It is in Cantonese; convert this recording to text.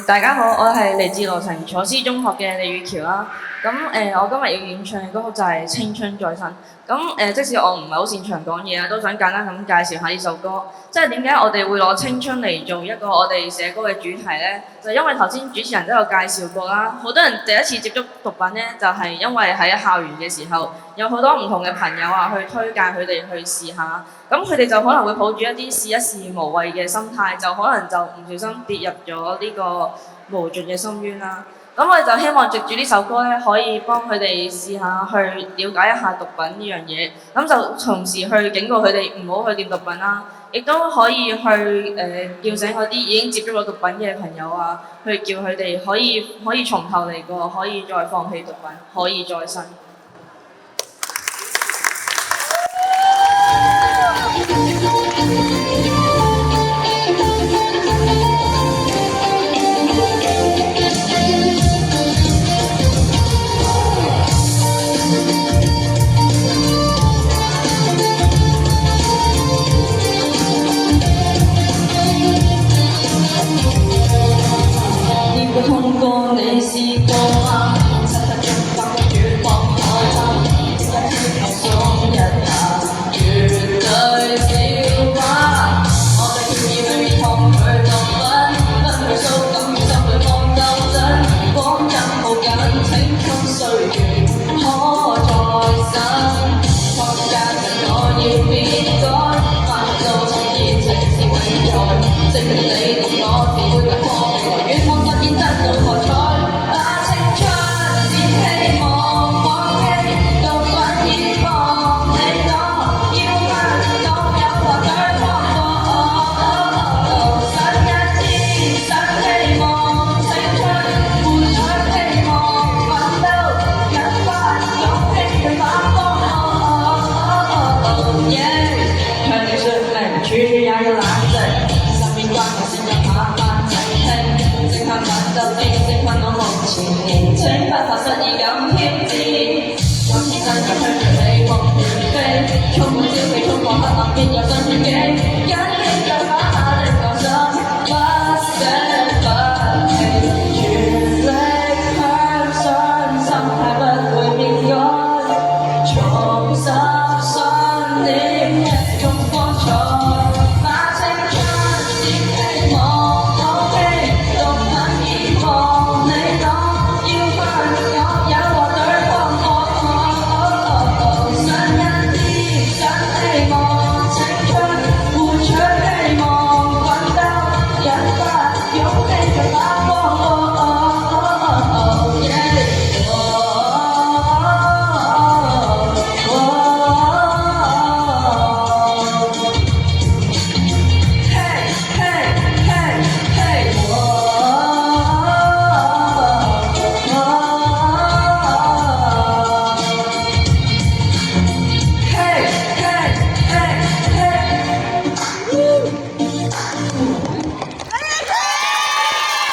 大家好，我係嚟自羅城楚思中學嘅李宇喬啦。我今日要演唱嘅歌曲就係《青春再生》。即使我唔係好擅長講嘢啦，都想簡單咁介紹下呢首歌。即係點解我哋會攞青春嚟做一個我哋寫歌嘅主題呢？就因為頭先主持人都有介紹過啦，好多人第一次接觸毒品呢，就係因為喺校園嘅時候，有好多唔同嘅朋友啊去推介佢哋去試下。咁佢哋就可能會抱住一啲試一試無謂嘅心態，就可能就唔小心跌入咗呢個無盡嘅深淵啦。咁我哋就希望藉住呢首歌咧，可以幫佢哋試下去了解一下毒品呢樣嘢，咁就同時去警告佢哋唔好去掂毒品啦，亦都可以去叫醒嗰啲已經接觸過毒品嘅朋友啊，去叫佢哋可以從頭嚟過，可以再放棄毒品，可以再生。痛過你試過嗎？漆黑中發光遠望海灘，即刻天後鬆一下，絕對小話。我哋決意去抗拒毒品，不去騷感與心裏放鬥爭，光陰耗盡，青春歲月可再生。創界人我要變改，翻到從前情是永在，證明你同我只會突破未來遠方。得到喝彩，把青春是希望，放棄毒品希望你我，要不當有或對方過。新一天新希望，青春換取希望，奮鬥引發勇氣嘅反光。向你說明，處處也要冷靜，身邊關係先有慢慢靜聽。正向奮鬥，正正困我目前年青，不怕失意感挑戰。今天真有向着你夢遠飛，充滿朝氣，衝破黑暗，變有新願景。緊緊就把下的內心不捨不棄，全力向上，心態不會變改，重拾信念，一種光彩。勇氣像發光。